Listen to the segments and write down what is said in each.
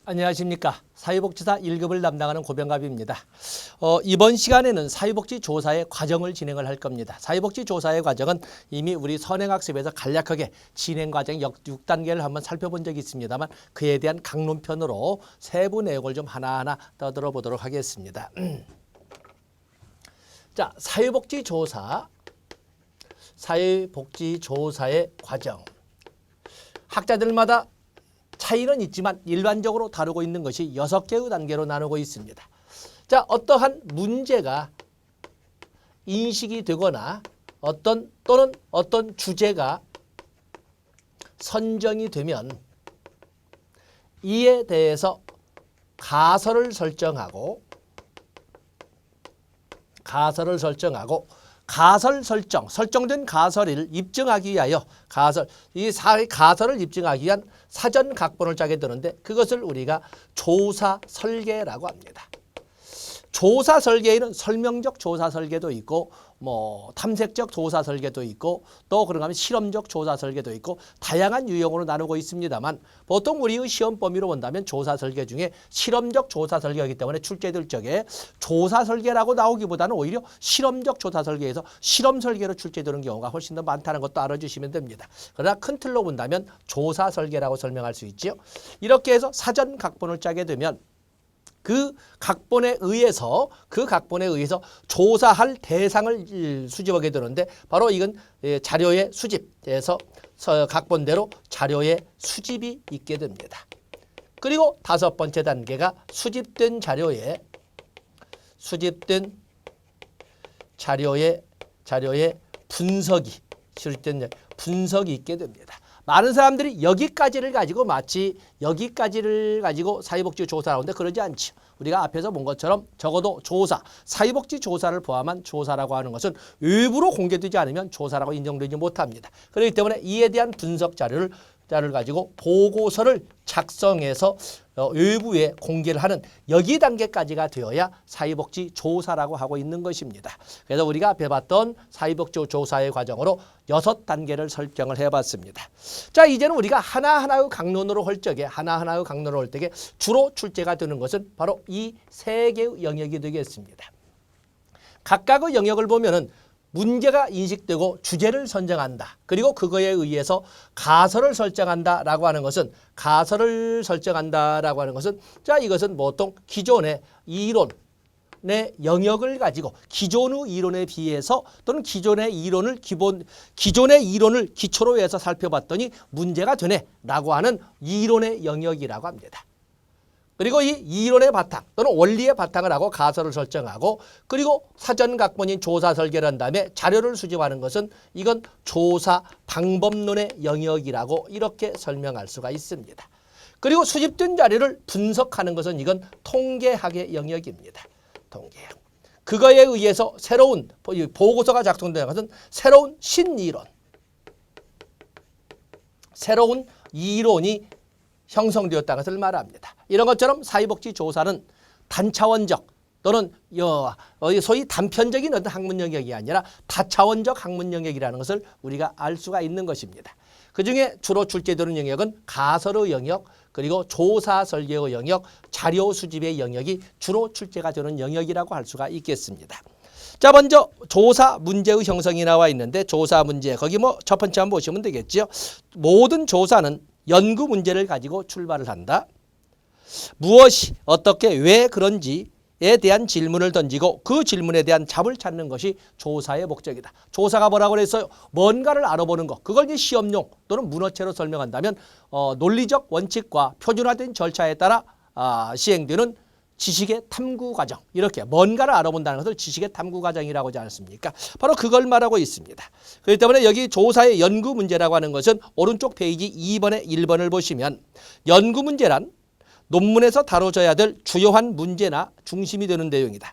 안녕하십니까. 사회복지사 1급을 담당하는 고병갑입니다. 이번 시간에는 사회복지조사의 과정을 진행을 할 겁니다. 사회복지조사의 과정은 이미 우리 선행학습에서 간략하게 진행 과정 6단계를 한번 살펴본 적이 있습니다만 그에 대한 강론편으로 세부 내용을 좀 하나하나 떠들어 보도록 하겠습니다. 자, 사회복지조사의 과정. 학자들마다 차이는 있지만 일반적으로 다루고 있는 것이 6개의 단계로 나누고 있습니다. 자, 어떠한 문제가 인식이 되거나 또는 어떤 주제가 선정이 되면 이에 대해서 가설을 설정하고 설정된 가설을 입증하기 위하여 가설을 입증하기 위한 사전 각본을 짜게 되는데 그것을 우리가 조사 설계라고 합니다. 조사 설계에는 설명적 조사 설계도 있고 탐색적 조사 설계도 있고 또 그런가 하면 실험적 조사 설계도 있고 다양한 유형으로 나누고 있습니다만 보통 우리의 시험 범위로 본다면 조사 설계 중에 실험적 조사 설계이기 때문에 출제될 적에 조사 설계라고 나오기보다는 오히려 실험적 조사 설계에서 실험 설계로 출제되는 경우가 훨씬 더 많다는 것도 알아주시면 됩니다. 그러나 큰 틀로 본다면 조사 설계라고 설명할 수 있죠. 이렇게 해서 사전 각본을 짜게 되면 그 각본에 의해서 조사할 대상을 수집하게 되는데 바로 이건 자료의 수집에서 각본대로 자료의 수집이 있게 됩니다. 그리고 5번째 단계가 수집된 자료의 분석이 있게 됩니다. 많은 사람들이 여기까지를 가지고 사회복지 조사를 하는데 그러지 않죠. 우리가 앞에서 본 것처럼 적어도 사회복지 조사를 포함한 조사라고 하는 것은 외부로 공개되지 않으면 조사라고 인정되지 못합니다. 그렇기 때문에 이에 대한 분석 자료를 가지고 보고서를 작성해서 외부에 공개를 하는 여기 단계까지가 되어야 사회복지 조사라고 하고 있는 것입니다. 그래서 우리가 앞에 봤던 사회복지 조사의 과정으로 6단계를 설정을 해봤습니다. 자, 이제는 우리가 하나하나의 강론으로 할 적에 주로 출제가 되는 것은 바로 이 3개의 영역이 되겠습니다. 각각의 영역을 보면은 문제가 인식되고 주제를 선정한다. 그리고 그거에 의해서 가설을 설정한다라고 하는 것은 자, 이것은 보통 기존의 이론의 영역을 가지고 기존의 이론에 비해서 또는 기존의 이론을 기초로 해서 살펴봤더니 문제가 되네라고 하는 이론의 영역이라고 합니다. 그리고 이 이론의 바탕 또는 원리의 바탕을 하고 가설을 설정하고 그리고 사전 각본인 조사 설계를 한 다음에 자료를 수집하는 것은 이건 조사 방법론의 영역이라고 이렇게 설명할 수가 있습니다. 그리고 수집된 자료를 분석하는 것은 이건 통계학의 영역입니다. 통계학. 그거에 의해서 새로운 보고서가 작성되는 것은 새로운 신이론, 새로운 이론이 형성되었다는 것을 말합니다. 이런 것처럼 사회복지 조사는 단차원적 또는 소위 단편적인 어떤 학문 영역이 아니라 다차원적 학문 영역이라는 것을 우리가 알 수가 있는 것입니다. 그중에 주로 출제되는 영역은 가설의 영역, 그리고 조사 설계의 영역, 자료 수집의 영역이 주로 출제가 되는 영역이라고 할 수가 있겠습니다. 자, 먼저 조사 문제의 형성이 나와 있는데 조사 문제 거기 첫 번째 한번 보시면 되겠죠. 모든 조사는 연구 문제를 가지고 출발을 한다. 무엇이 어떻게 왜 그런지에 대한 질문을 던지고 그 질문에 대한 답을 찾는 것이 조사의 목적이다. 조사가 뭐라고 그랬어요? 뭔가를 알아보는 것. 그걸 이제 시험용 또는 문어체로 설명한다면 논리적 원칙과 표준화된 절차에 따라 시행되는 지식의 탐구 과정. 이렇게 뭔가를 알아본다는 것을 지식의 탐구 과정이라고 하지 않습니까? 바로 그걸 말하고 있습니다. 그렇기 때문에 여기 조사의 연구 문제라고 하는 것은 오른쪽 페이지 2번에 1번을 보시면 연구 문제란 논문에서 다뤄져야 될 주요한 문제나 중심이 되는 내용이다.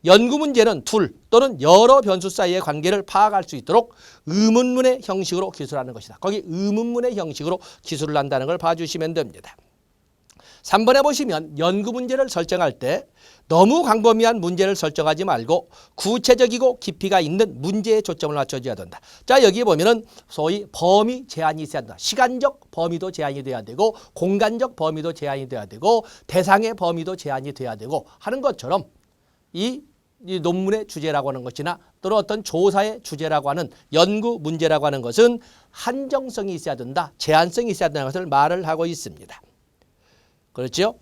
연구 문제는 둘 또는 여러 변수 사이의 관계를 파악할 수 있도록 의문문의 형식으로 기술하는 것이다. 거기 의문문의 형식으로 기술을 한다는 걸 봐주시면 됩니다. 3번에 보시면 연구 문제를 설정할 때 너무 광범위한 문제를 설정하지 말고 구체적이고 깊이가 있는 문제에 초점을 맞춰줘야 된다. 자, 여기 보면은 소위 범위 제한이 있어야 된다. 시간적 범위도 제한이 돼야 되고 공간적 범위도 제한이 돼야 되고 대상의 범위도 제한이 돼야 되고 하는 것처럼 이 논문의 주제라고 하는 것이나 또는 어떤 조사의 주제라고 하는 연구 문제라고 하는 것은 한정성이 있어야 된다. 제한성이 있어야 된다는 것을 말을 하고 있습니다. 그렇죠?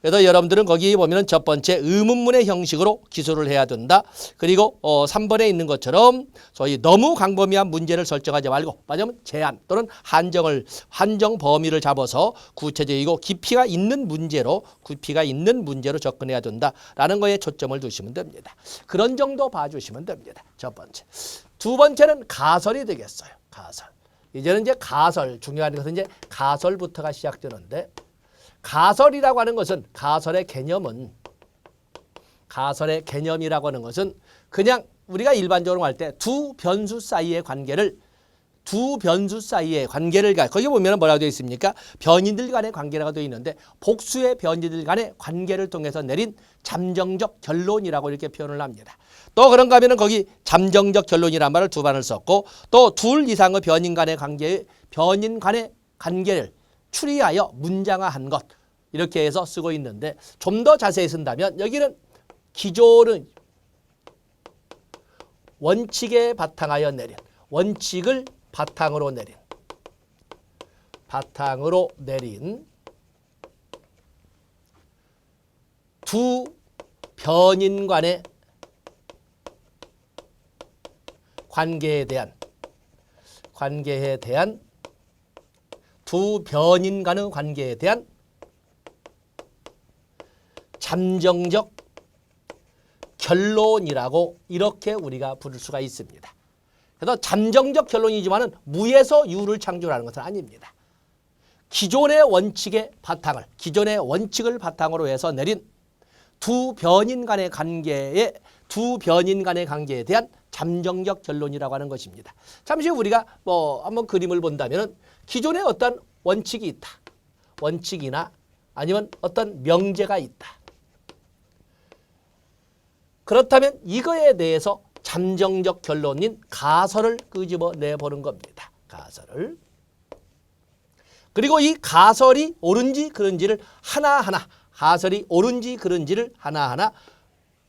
그래서 여러분들은 거기 보면은 첫 번째 의문문의 형식으로 기술을 해야 된다. 그리고 3번에 있는 것처럼 소위 너무 광범위한 문제를 설정하지 말고 맞으면 제한 또는 한정 범위를 잡아서 구체적이고 깊이가 있는 문제로 접근해야 된다라는 거에 초점을 두시면 됩니다. 그런 정도 봐주시면 됩니다. 첫 번째. 두 번째는 가설이 되겠어요. 가설. 이제는 이제 가설 중요한 것은 이제 가설부터가 시작되는데. 가설이라고 하는 것은 가설의 개념이라고 하는 것은 그냥 우리가 일반적으로 할 때 두 변수 사이의 관계를 거기 보면 뭐라고 되어 있습니까? 변이들 간의 관계라고 되어 있는데 복수의 변이들 간의 관계를 통해서 내린 잠정적 결론이라고 이렇게 표현을 합니다. 또 그런가 하면은 거기 잠정적 결론이란 말을 두 번을 썼고 또 둘 이상의 변인 간의 관계를 추리하여 문장화한 것 이렇게 해서 쓰고 있는데 좀 더 자세히 쓴다면 여기는 기존은 원칙에 바탕하여 내린 원칙을 바탕으로 내린 두 변인 간의 관계에 대한 두 변인 간의 관계에 대한 잠정적 결론이라고 이렇게 우리가 부를 수가 있습니다. 그래서 잠정적 결론이지만은 무에서 유를 창조하는 것은 아닙니다. 기존의 원칙을 바탕으로 해서 내린 두 변인 간의 관계에 대한 잠정적 결론이라고 하는 것입니다. 잠시 우리가 한번 그림을 본다면은 기존에 어떤 원칙이 있다. 원칙이나 아니면 어떤 명제가 있다. 그렇다면 이거에 대해서 잠정적 결론인 가설을 끄집어내보는 겁니다. 가설을. 그리고 이 가설이 옳은지 그른지를 하나하나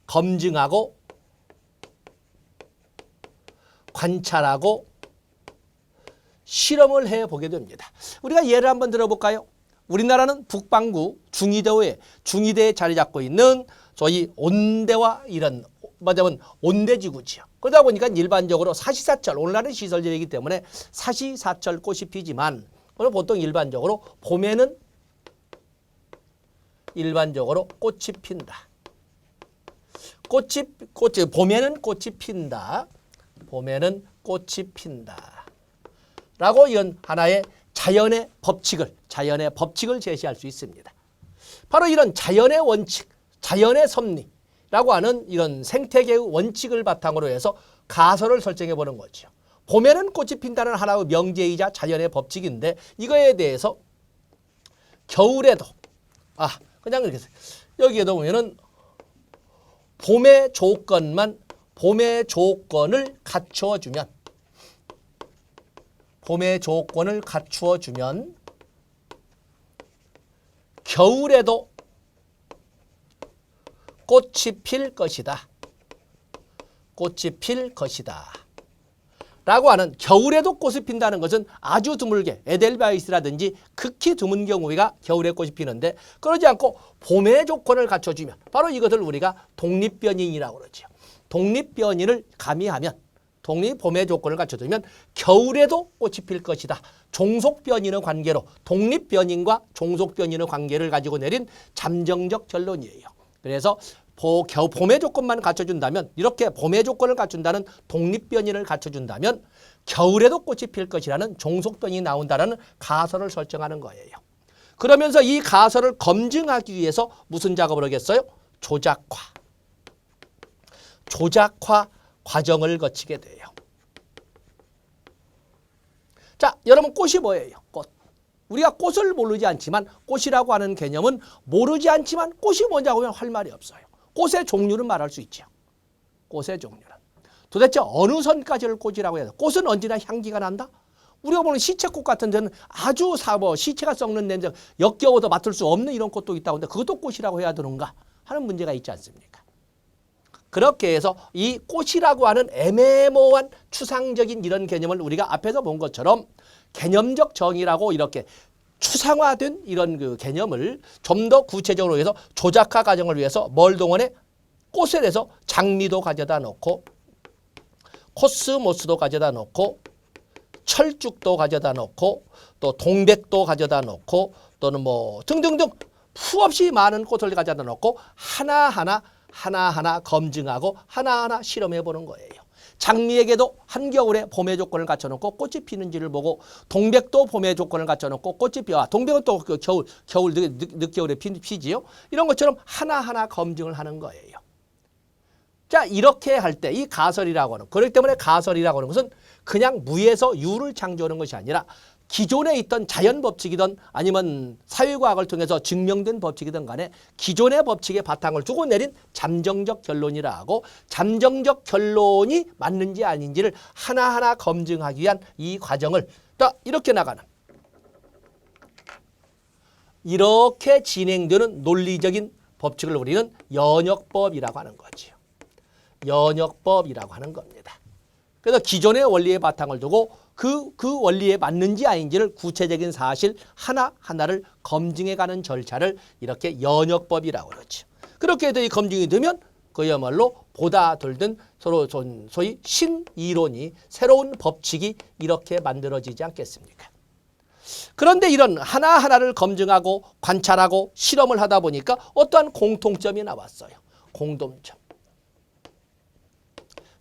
검증하고 관찰하고 실험을 해보게 됩니다. 우리가 예를 한번 들어볼까요? 우리나라는 북반구 중위대에 자리 잡고 있는 소위 온대와 이런 말하자면 온대지구지요. 그러다 보니까 일반적으로 사시사철 오늘날은 시설지이기 때문에 사시사철 꽃이 피지만 보통 일반적으로 봄에는 꽃이 핀다. 봄에는 꽃이 핀다. 라고 이런 하나의 자연의 법칙을 제시할 수 있습니다. 바로 이런 자연의 원칙, 자연의 섭리라고 하는 이런 생태계의 원칙을 바탕으로 해서 가설을 설정해 보는 거죠. 봄에는 꽃이 핀다는 하나의 명제이자 자연의 법칙인데 이거에 대해서 겨울에도 그냥 이렇게 여기에도 보면은 봄의 조건을 갖추어주면 겨울에도 꽃이 필 것이다. 라고 하는 겨울에도 꽃이 핀다는 것은 아주 드물게 에델바이스라든지 극히 드문 경우가 겨울에 꽃이 피는데 그러지 않고 봄의 조건을 갖춰주면 바로 이것을 우리가 독립변인이라고 그러죠. 독립변인을 가미하면 봄의 조건을 갖춰주면 겨울에도 꽃이 필 것이다. 종속변인의 관계로 독립변인과 종속변인의 관계를 가지고 내린 잠정적 결론이에요. 그래서 봄의 조건만 갖춰준다면 이렇게 봄의 조건을 갖춘다는 독립변인을 갖춰준다면 겨울에도 꽃이 필 것이라는 종속변인이 나온다는 가설을 설정하는 거예요. 그러면서 이 가설을 검증하기 위해서 무슨 작업을 하겠어요? 조작화 과정을 거치게 돼요. 자, 여러분 꽃이 뭐예요? 꽃. 우리가 꽃을 모르지 않지만 꽃이라고 하는 개념은 모르지 않지만 꽃이 뭐냐고 하면 할 말이 없어요. 꽃의 종류는 말할 수 있죠. 꽃의 종류는. 도대체 어느 선까지를 꽃이라고 해야 돼? 꽃은 언제나 향기가 난다? 우리가 보는 시체꽃 같은 데는 아주 시체가 썩는 냄새 역겨워도 맡을 수 없는 이런 꽃도 있다고 하는데 그것도 꽃이라고 해야 되는가 하는 문제가 있지 않습니까? 그렇게 해서 이 꽃이라고 하는 애매모호한 추상적인 이런 개념을 우리가 앞에서 본 것처럼 개념적 정의라고 이렇게 추상화된 이런 그 개념을 좀 더 구체적으로 해서 조작화 과정을 위해서 뭘 동원해? 꽃에 대해서 장미도 가져다 놓고 코스모스도 가져다 놓고 철쭉도 가져다 놓고 또 동백도 가져다 놓고 또는 뭐 등등등 수없이 많은 꽃을 가져다 놓고 하나하나 검증하고 하나하나 실험해 보는 거예요. 장미에게도 한겨울에 봄의 조건을 갖춰놓고 꽃이 피는지를 보고 동백도 봄의 조건을 갖춰놓고 꽃이 피어 동백은 또 겨울 늦겨울에 피지요. 이런 것처럼 하나하나 검증을 하는 거예요. 자, 이렇게 할 때 이 가설이라고 하는 그렇기 때문에 가설이라고 하는 것은 그냥 무에서 유를 창조하는 것이 아니라 기존에 있던 자연 법칙이든 아니면 사회과학을 통해서 증명된 법칙이든 간에 기존의 법칙에 바탕을 두고 내린 잠정적 결론이라 하고 잠정적 결론이 맞는지 아닌지를 하나하나 검증하기 위한 이 과정을 딱 이렇게 나가는 이렇게 진행되는 논리적인 법칙을 우리는 연역법이라고 하는 거죠. 연역법이라고 하는 겁니다. 그래서 기존의 원리의 바탕을 두고 그 원리에 맞는지 아닌지를 구체적인 사실 하나하나를 검증해가는 절차를 이렇게 연역법이라고 그러죠. 그렇게 해서 이 검증이 되면 그야말로 보다 들든 서로 소위 신이론이 새로운 법칙이 이렇게 만들어지지 않겠습니까? 그런데 이런 하나하나를 검증하고 관찰하고 실험을 하다 보니까 어떠한 공통점이 나왔어요. 공통점.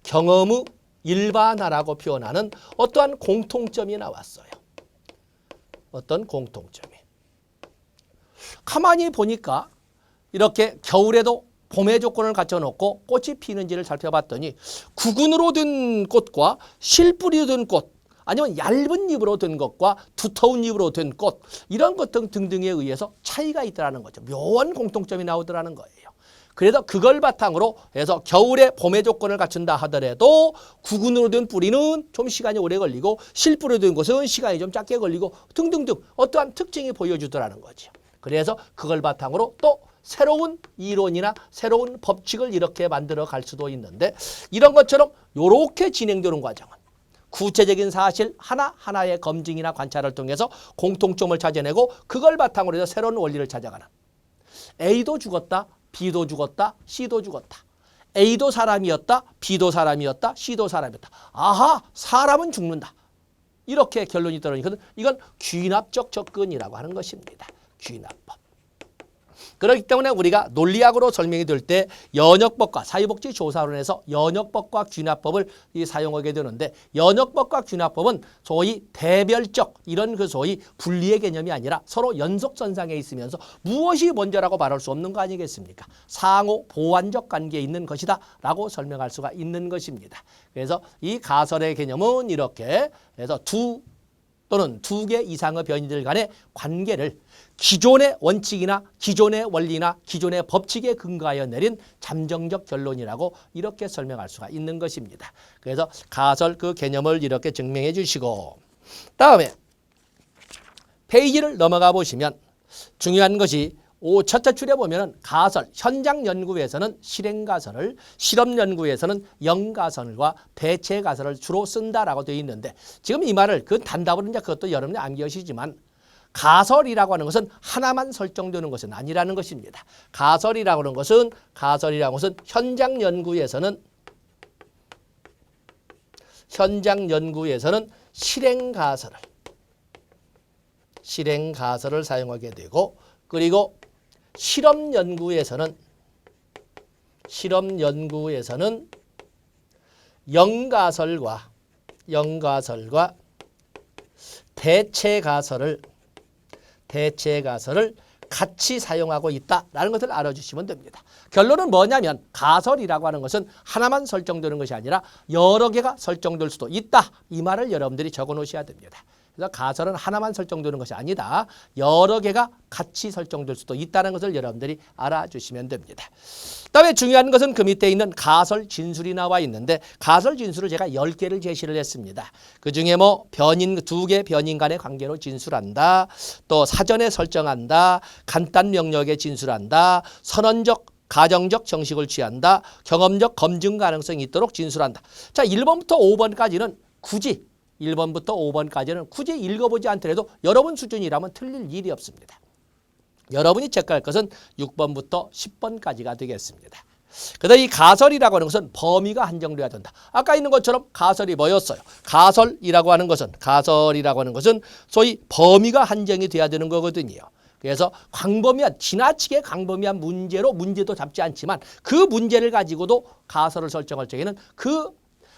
경험의 일반화라고 표현하는 어떠한 공통점이 나왔어요. 어떤 공통점이. 가만히 보니까 이렇게 겨울에도 봄의 조건을 갖춰놓고 꽃이 피는지를 살펴봤더니 구근으로 된 꽃과 실뿌리로 된 꽃, 아니면 얇은 잎으로 된 것과 두터운 잎으로 된 꽃, 이런 것 등등에 의해서 차이가 있더라는 거죠. 묘한 공통점이 나오더라는 거예요. 그래서 그걸 바탕으로 해서 겨울에 봄의 조건을 갖춘다 하더라도 구근으로 된 뿌리는 좀 시간이 오래 걸리고 실뿌리로 된 것은 시간이 좀 짧게 걸리고 등등등 어떠한 특징이 보여주더라는 거죠. 그래서 그걸 바탕으로 또 새로운 이론이나 새로운 법칙을 이렇게 만들어 갈 수도 있는데 이런 것처럼 이렇게 진행되는 과정은 구체적인 사실 하나하나의 검증이나 관찰을 통해서 공통점을 찾아내고 그걸 바탕으로 해서 새로운 원리를 찾아가는 A도 죽었다. B도 죽었다. C도 죽었다. A도 사람이었다. B도 사람이었다. C도 사람이었다. 아하, 사람은 죽는다. 이렇게 결론이 떨어지니까 이건 귀납적 접근이라고 하는 것입니다. 귀납법. 그렇기 때문에 우리가 논리학으로 설명이 될 때 연역법과 사회복지조사론에서 연역법과 귀납법을 사용하게 되는데 연역법과 귀납법은 소위 대별적 이런 그 소위 분리의 개념이 아니라 서로 연속선상에 있으면서 무엇이 먼저라고 말할 수 없는 거 아니겠습니까? 상호 보완적 관계에 있는 것이다 라고 설명할 수가 있는 것입니다. 그래서 이 가설의 개념은 이렇게 해서 두 개 이상의 변이들 간의 관계를 기존의 원칙이나 기존의 원리나 기존의 법칙에 근거하여 내린 잠정적 결론이라고 이렇게 설명할 수가 있는 것입니다. 그래서 가설 그 개념을 이렇게 증명해 주시고 다음에 페이지를 넘어가 보시면 중요한 것이 첫째 줄에 보면 가설, 현장 연구에서는 실행 가설을, 실험 연구에서는 영가설과 대체 가설을 주로 쓴다라고 되어 있는데 지금 이 말을 그 단답으로 이제 그것도 여러분이 암기하시지만 가설이라고 하는 것은 하나만 설정되는 것은 아니라는 것입니다. 가설이라고 하는 것은 현장 연구에서는 실행 가설을 사용하게 되고 그리고 실험 연구에서는 영가설과 대체 가설을 같이 사용하고 있다라는 것을 알아주시면 됩니다. 결론은 뭐냐면 가설이라고 하는 것은 하나만 설정되는 것이 아니라 여러 개가 설정될 수도 있다. 이 말을 여러분들이 적어 놓으셔야 됩니다. 그래서 가설은 하나만 설정되는 것이 아니다. 여러 개가 같이 설정될 수도 있다는 것을 여러분들이 알아주시면 됩니다. 그다음에 중요한 것은 그 밑에 있는 가설 진술이 나와 있는데 가설 진술을 제가 10개를 제시를 했습니다. 그중에 뭐 변인, 2개 변인 간의 관계로 진술한다. 또 사전에 설정한다. 간단 명령에 진술한다. 선언적 가정적 정식을 취한다. 경험적 검증 가능성이 있도록 진술한다. 자, 1번부터 5번까지는 굳이 1번부터 5번까지는 굳이 읽어보지 않더라도 여러분 수준이라면 틀릴 일이 없습니다. 여러분이 체크할 것은 6번부터 10번까지가 되겠습니다. 그래서 이 가설이라고 하는 것은 범위가 한정돼야 된다. 아까 있는 것처럼 가설이 뭐였어요? 가설이라고 하는 것은 소위 범위가 한정이 돼야 되는 거거든요. 그래서 광범위한 지나치게 광범위한 문제도 잡지 않지만 그 문제를 가지고도 가설을 설정할 적에는 그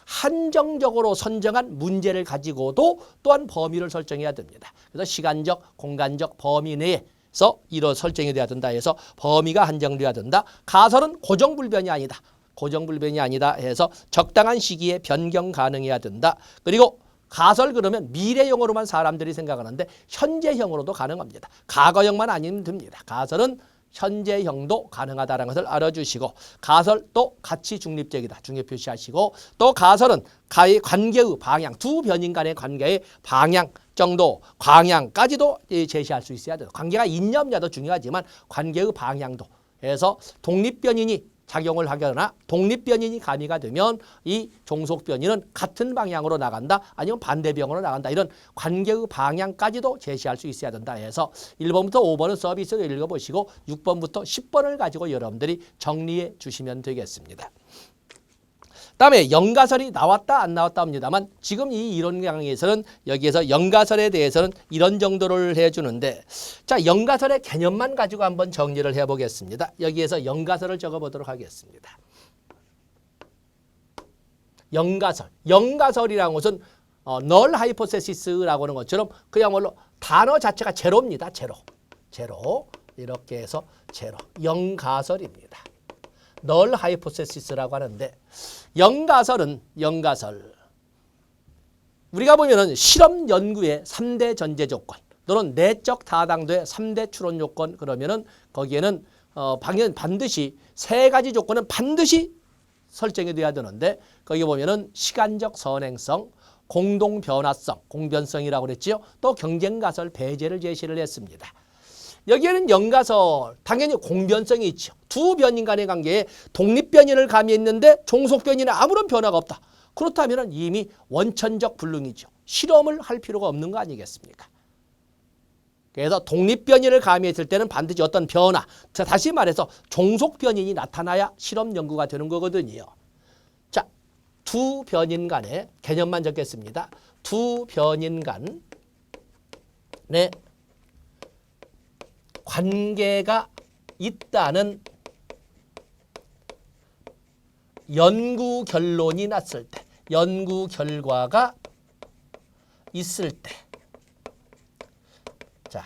한정적으로 선정한 문제를 가지고도 또한 범위를 설정해야 됩니다. 그래서 시간적, 공간적 범위 내에서 이런 설정이 돼야 된다 해서 범위가 한정돼야 된다. 가설은 고정불변이 아니다. 고정불변이 아니다 해서 적당한 시기에 변경 가능해야 된다. 그리고 가설 그러면 미래형으로만 사람들이 생각하는데 현재형으로도 가능합니다. 과거형만 아니면 됩니다. 가설은 현재형도 가능하다는 것을 알아주시고 가설 또 가치 중립적이다. 중요 표시하시고 또 가설은 관계의 방향, 두 변인 간의 관계의 방향 정도, 방향까지도 제시할 수 있어야 돼요. 관계가 있냐 없냐도 중요하지만 관계의 방향도 해서 독립변인이 작용을 하거나 독립변인이 가미가 되면 이 종속변인은 같은 방향으로 나간다 아니면 반대방향으로 나간다 이런 관계의 방향까지도 제시할 수 있어야 된다 해서 1번부터 5번은 서비스로 읽어보시고 6번부터 10번을 가지고 여러분들이 정리해 주시면 되겠습니다. 그다음에 연가설이 나왔다 안 나왔다 합니다만 지금 이 이론 강의에서는 여기에서 연가설에 대해서는 이런 정도를 해주는데 자 연가설의 개념만 가지고 한번 정리를 해보겠습니다. 여기에서 연가설을 적어보도록 하겠습니다. 연가설이라는 것은 null hypothesis라고 하는 것처럼 그야말로 단어 자체가 제로입니다. 제로 이렇게 해서 제로 연가설입니다. null hypothesis라고 하는데 연가설 우리가 보면은 실험 연구의 3대 전제 조건 또는 내적 타당도의 3대 추론 요건 그러면은 거기에는 반드시 3가지 조건은 반드시 설정이 돼야 되는데 거기 보면은 시간적 선행성, 공동 변화성, 공변성이라고 그랬지요. 또 경쟁 가설 배제를 제시를 했습니다. 여기에는 연가설 당연히 공변성이 있죠. 두 변인 간의 관계에 독립변인을 가미했는데 종속변인에 아무런 변화가 없다. 그렇다면 이미 원천적 불능이죠. 실험을 할 필요가 없는 거 아니겠습니까? 그래서 독립변인을 가미했을 때는 반드시 어떤 변화, 다시 말해서 종속변인이 나타나야 실험 연구가 되는 거거든요. 자, 두 변인 간의 개념만 적겠습니다. 두 변인 간의 관계가 있다는 연구 결론이 났을 때, 연구 결과가 있을 때. 자,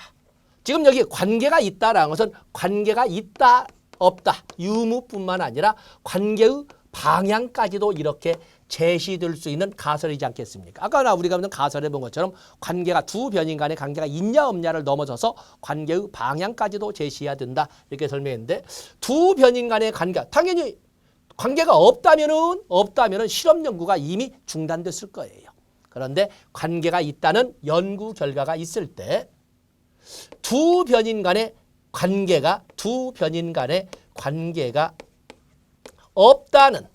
지금 여기 관계가 있다라는 것은 관계가 있다, 없다, 유무뿐만 아니라 관계의 방향까지도 이렇게 제시될 수 있는 가설이지 않겠습니까? 아까 우리가 보는 가설에 본 것처럼 관계가 두 변인 간의 관계가 있냐 없냐를 넘어서서 관계의 방향까지도 제시해야 된다 이렇게 설명했는데 두 변인 간의 관계 당연히 관계가 없다면은 실험 연구가 이미 중단됐을 거예요. 그런데 관계가 있다는 연구 결과가 있을 때 두 변인 간의 관계가 없다는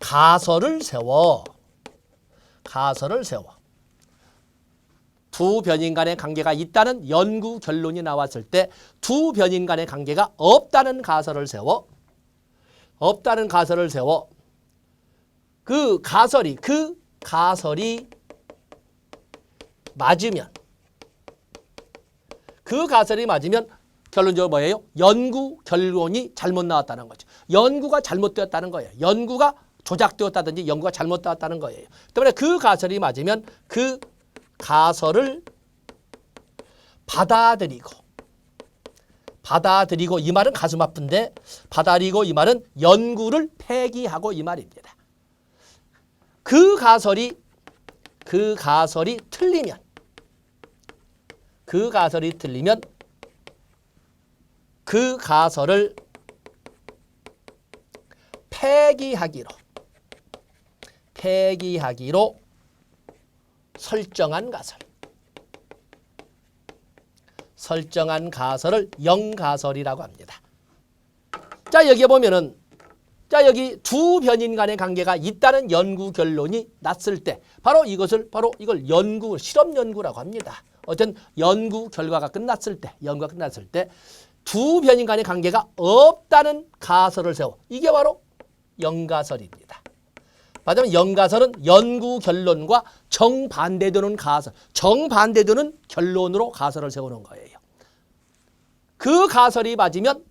가설을 세워 두 변인 간의 관계가 있다는 연구 결론이 나왔을 때 두 변인 간의 관계가 없다는 가설을 세워 그 가설이 맞으면 결론적으로 뭐예요? 연구 결론이 잘못 나왔다는 거죠. 연구가 잘못되었다는 거예요. 연구가 조작되었다든지 연구가 잘못 나왔다는 거예요. 때문에 그 가설이 맞으면 그 가설을 받아들이고 이 말은 가슴 아픈데 받아들이고 이 말은 연구를 폐기하고 이 말입니다. 그 가설이 틀리면 그 가설을 폐기하기로 설정한 가설을 영가설이라고 합니다. 자, 여기에 보면은 여기 두 변인 간의 관계가 있다는 연구 결론이 났을 때 바로 이걸 실험 연구라고 합니다. 어떤 연구 결과가 끝났을 때 두 변인 간의 관계가 없다는 가설을 세워. 이게 바로 영가설입니다. 맞으면 영가설은 연구 결론과 정반대되는 결론으로 가설을 세우는 거예요. 그 가설이 맞으면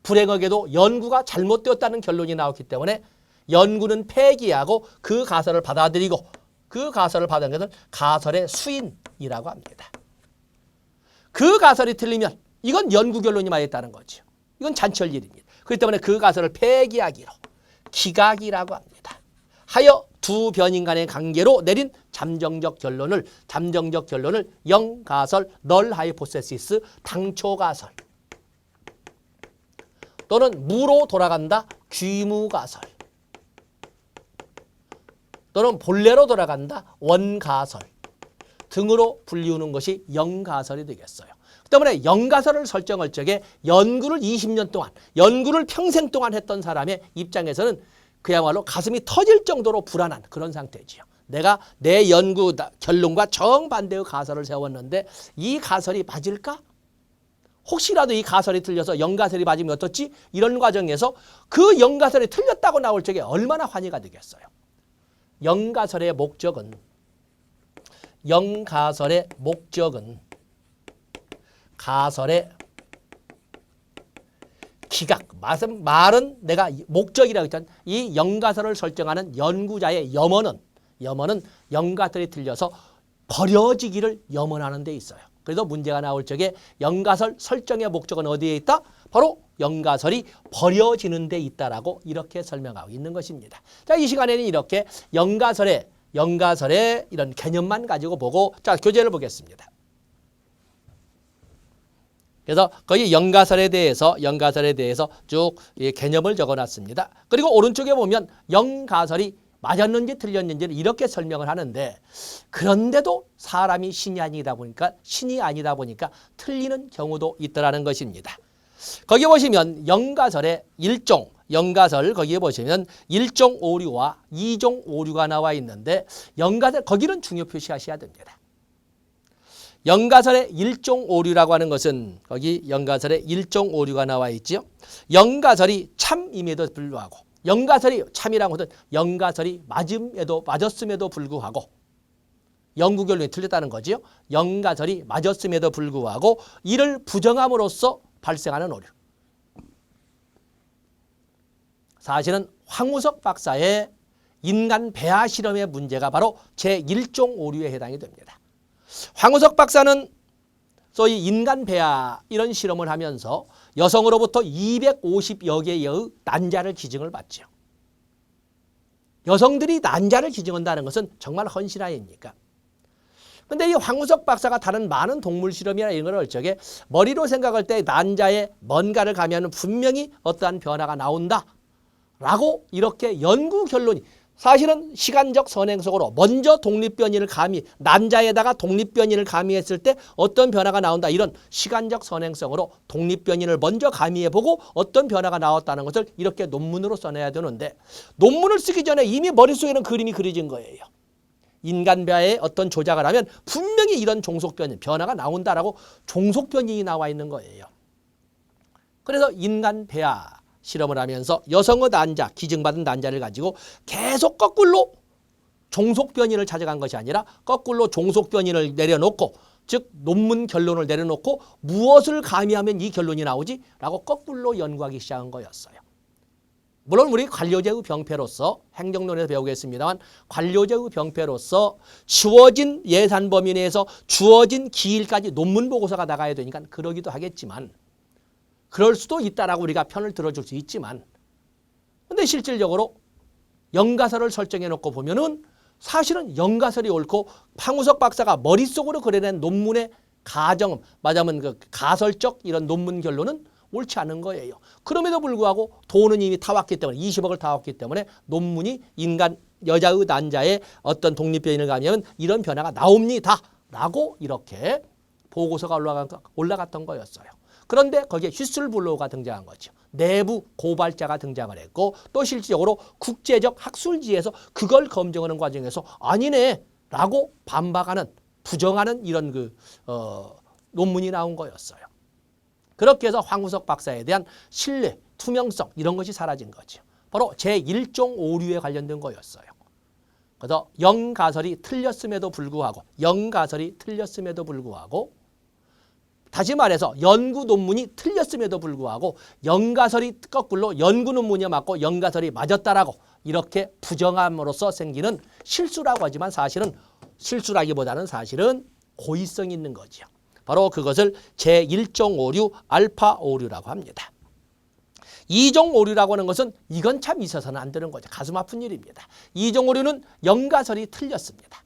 불행하게도 연구가 잘못되었다는 결론이 나왔기 때문에 연구는 폐기하고 그 가설을 받아들이고 그 가설을 받은 것을 가설의 수인이라고 합니다. 그 가설이 틀리면 이건 연구 결론이 맞았다는 거죠. 이건 잔치할 일입니다. 그렇기 때문에 그 가설을 폐기하기로 기각이라고 합니다. 하여 두 변인 간의 관계로 내린 잠정적 결론을 영가설, 널 하이포테시스, 당초 가설 또는 무로 돌아간다, 귀무가설 또는 본래로 돌아간다, 원가설 등으로 불리우는 것이 영가설이 되겠어요. 때문에 영가설을 설정할 적에 연구를 20년 동안, 연구를 평생 동안 했던 사람의 입장에서는 그야말로 가슴이 터질 정도로 불안한 그런 상태지요. 내가 내 연구 결론과 정반대의 가설을 세웠는데 이 가설이 맞을까? 혹시라도 이 가설이 틀려서 영가설이 맞으면 어떻지? 이런 과정에서 그 영가설이 틀렸다고 나올 적에 얼마나 환희가 되겠어요. 영가설의 목적은 가설의 기각, 말은 내가 목적이라고 했던 이 영가설을 설정하는 연구자의 염원은 영가설이 틀려서 버려지기를 염원하는 데 있어요. 그래서 문제가 나올 적에 영가설 설정의 목적은 어디에 있다? 바로 영가설이 버려지는 데 있다라고 이렇게 설명하고 있는 것입니다. 자, 이 시간에는 이렇게 영가설의 이런 개념만 가지고 보고 자, 교재를 보겠습니다. 그래서 거기 영가설에 대해서 쭉 개념을 적어놨습니다. 그리고 오른쪽에 보면 영가설이 맞았는지 틀렸는지를 이렇게 설명을 하는데 그런데도 사람이 신이 아니다 보니까 틀리는 경우도 있더라는 것입니다. 거기 보시면 영가설 거기에 보시면 1종 오류와 2종 오류가 나와 있는데 영가설 거기는 중요 표시하셔야 됩니다. 영가설의 1종 오류라고 하는 것은 거기 영가설의 1종 오류가 나와 있죠. 영가설이 참임에도 불구하고 영가설이 참이라는 것은 영가설이 맞았음에도 불구하고 연구 결론이 틀렸다는 거죠. 영가설이 맞았음에도 불구하고 이를 부정함으로써 발생하는 오류. 사실은 황우석 박사의 인간 배아 실험의 문제가 바로 제1종 오류에 해당이 됩니다. 황우석 박사는 소위 인간 배아 이런 실험을 하면서 여성으로부터 250여 개의 난자를 기증을 받죠. 여성들이 난자를 기증한다는 것은 정말 헌신 아닙니까? 그런데 이 황우석 박사가 다른 많은 동물 실험이나 이런 걸 할 적에 머리로 생각할 때 난자에 뭔가를 가면 분명히 어떠한 변화가 나온다라고 이렇게 연구 결론이 사실은 시간적 선행속으로 먼저 난자에다가 독립변이를 가미했을 때 어떤 변화가 나온다. 이런 시간적 선행성으로 독립변이를 먼저 가미해보고 어떤 변화가 나왔다는 것을 이렇게 논문으로 써내야 되는데 논문을 쓰기 전에 이미 머릿속에는 그림이 그려진 거예요. 인간배아에 어떤 조작을 하면 분명히 이런 변화가 나온다라고 종속변이 나와 있는 거예요. 그래서 인간배아 실험을 하면서 여성의 난자, 기증받은 난자를 가지고 계속 거꾸로 종속변이를 찾아간 것이 아니라 거꾸로 종속변이를 내려놓고 즉 논문 결론을 내려놓고 무엇을 가미하면 이 결론이 나오지? 라고 거꾸로 연구하기 시작한 거였어요. 물론 우리 관료제의 병폐로서 행정론에서 배우겠습니다만 관료제의 병폐로서 주어진 예산 범위 내에서 주어진 기일까지 논문 보고서가 나가야 되니까 그러기도 하겠지만 그럴 수도 있다라고 우리가 편을 들어줄 수 있지만 근데 실질적으로 영가설을 설정해 놓고 보면은 사실은 영가설이 옳고 황우석 박사가 머릿속으로 그려낸 논문의 가정, 말하자면 그 가설적 이런 논문 결론은 옳지 않은 거예요. 그럼에도 불구하고 돈은 이미 타왔기 때문에 20억을 타왔기 때문에 논문이 인간 여자의 난자의 어떤 독립변인을 가면 이런 변화가 나옵니다. 라고 이렇게 보고서가 올라갔던 거였어요. 그런데 거기에 휘슬블로우가 등장한 거죠. 내부 고발자가 등장을 했고 또 실질적으로 국제적 학술지에서 그걸 검증하는 과정에서 아니네 라고 반박하는 부정하는 이런 논문이 나온 거였어요. 그렇게 해서 황우석 박사에 대한 신뢰, 투명성 이런 것이 사라진 거죠. 바로 제1종 오류에 관련된 거였어요. 그래서 영가설이 틀렸음에도 불구하고 다시 말해서 연구 논문이 틀렸음에도 불구하고 영가설이 거꾸로 연구 논문이 맞고 영가설이 맞았다라고 이렇게 부정함으로써 생기는 실수라고 하지만 사실은 실수라기보다는 사실은 고의성이 있는 거죠. 바로 그것을 제1종 오류, 알파 오류라고 합니다. 2종 오류라고 하는 것은 이건 참 있어서는 안 되는 거죠. 가슴 아픈 일입니다. 2종 오류는 영가설이 틀렸습니다.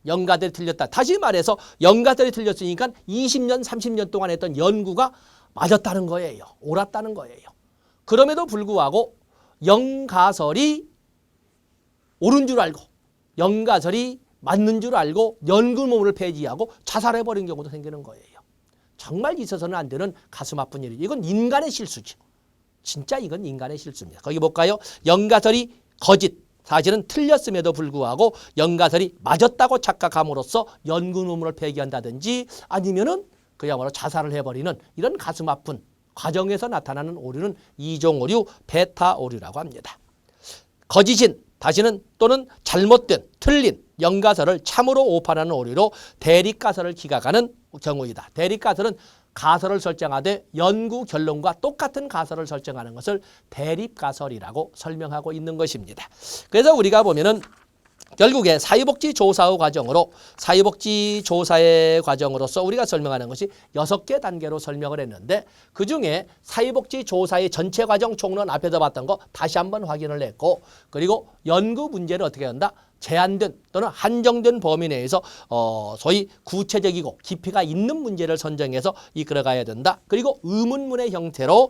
영가설이 틀렸다. 다시 말해서 영가설이 틀렸으니까 20년, 30년 동안 했던 연구가 맞았다는 거예요. 옳았다는 거예요. 그럼에도 불구하고 영가설이 옳은 줄 알고 영가설이 맞는 줄 알고 연구논문을 폐지하고 자살해버린 경우도 생기는 거예요. 정말 있어서는 안 되는 가슴 아픈 일이죠. 이건 인간의 실수죠. 진짜 이건 인간의 실수입니다. 거기 볼까요? 영가설이 거짓, 사실은 틀렸음에도 불구하고 영가설이 맞았다고 착각함으로써 연구 논문을 폐기한다든지 아니면은 그야말로 자살을 해버리는 이런 가슴 아픈 과정에서 나타나는 오류는 2종 오류, 베타 오류라고 합니다. 거짓인, 다시는 또는 잘못된, 틀린 영가설을 참으로 오판하는 오류로 대립가설을 기각하는 경우이다. 대립가설은 가설을 설정하되 연구 결론과 똑같은 가설을 설정하는 것을 대립가설이라고 설명하고 있는 것입니다. 그래서 우리가 보면은 결국에 사회복지조사의 과정으로서 우리가 설명하는 것이 6개 단계로 설명을 했는데 그중에 사회복지조사의 전체 과정 총론 앞에서 봤던 거 다시 한번 확인을 했고 그리고 연구 문제를 어떻게 한다? 제한된 또는 한정된 범위 내에서 소위 구체적이고 깊이가 있는 문제를 선정해서 이끌어가야 된다. 그리고 의문문의 형태로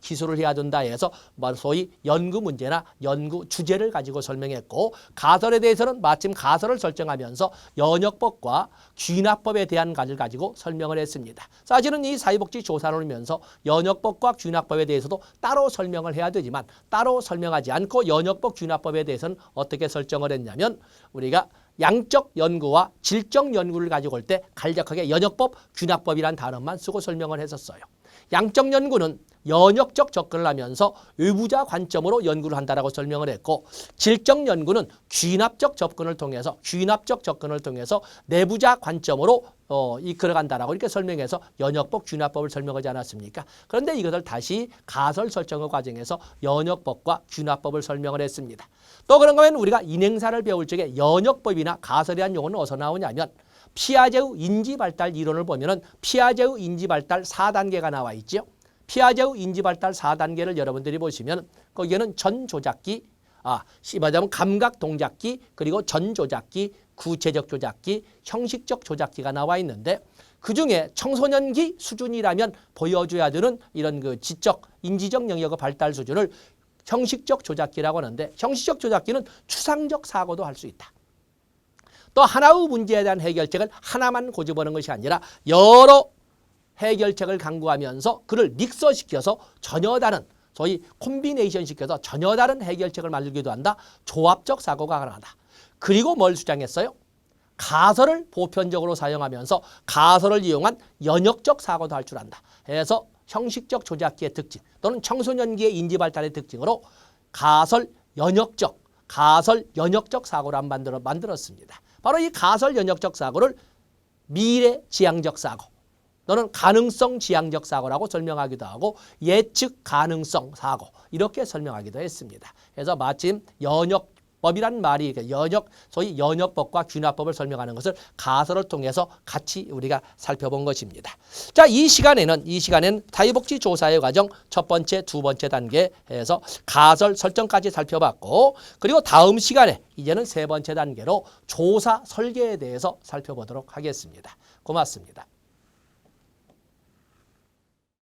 기술을 해야 된다 해서 소위 연구 문제나 연구 주제를 가지고 설명했고 가설에 대해서는 마침 가설을 설정하면서 연역법과 귀납법에 대한 가지를 가지고 설명을 했습니다. 사실은 이 사회복지 조사를 하면서 연역법과 귀납법에 대해서도 따로 설명을 해야 되지만 따로 설명하지 않고 연역법, 귀납법에 대해서는 어떻게 설정을 했냐면 우리가 양적 연구와 질적 연구를 가지고 올 때 간략하게 연역법, 귀납법이라는 단어만 쓰고 설명을 했었어요. 양적 연구는 연역적 접근을 하면서 외부자 관점으로 연구를 한다라고 설명을 했고 질적 연구는 귀납적 접근을 통해서 내부자 관점으로 이끌어간다라고 이렇게 설명해서 연역법, 귀납법을 설명하지 않았습니까? 그런데 이것을 다시 가설 설정의 과정에서 연역법과 귀납법을 설명을 했습니다. 또 그런 거면 우리가 인행사를 배울 적에 연역법이나 가설이라는 용어는 어디서 나오냐면 피아제의 인지발달 이론을 보면은 피아제의 인지발달 4단계가 나와 있죠. 피아제의 인지발달 4단계를 여러분들이 보시면 거기에는 전조작기, 말하자면 감각동작기, 그리고 전조작기, 구체적 조작기, 형식적 조작기가 나와 있는데 그중에 청소년기 수준이라면 보여줘야 되는 이런 그 지적, 인지적 영역의 발달 수준을 형식적 조작기라고 하는데 형식적 조작기는 추상적 사고도 할 수 있다. 또 하나의 문제에 대한 해결책을 하나만 고집하는 것이 아니라 여러 해결책을 강구하면서 그를 믹서시켜서 전혀 다른 소위 콤비네이션 시켜서 전혀 다른 해결책을 만들기도 한다. 조합적 사고가 가능하다. 그리고 뭘 주장했어요? 가설을 보편적으로 사용하면서 가설을 이용한 연역적 사고도 할 줄 안다. 해서 형식적 조작기의 특징 또는 청소년기의 인지발달의 특징으로 가설 연역적 사고를 만들었습니다. 바로 이 가설 연역적 사고를 미래지향적 사고 또는 가능성 지향적 사고라고 설명하기도 하고 예측 가능성 사고 이렇게 설명하기도 했습니다. 그래서 마침 연역법, 법이란 말이 소위 연역법과 균화법을 설명하는 것을 가설을 통해서 같이 우리가 살펴본 것입니다. 자, 이 시간에는 사회복지조사의 과정 첫 번째, 두 번째 단계에서 가설 설정까지 살펴봤고, 그리고 다음 시간에 이제는 세 번째 단계로 조사 설계에 대해서 살펴보도록 하겠습니다. 고맙습니다.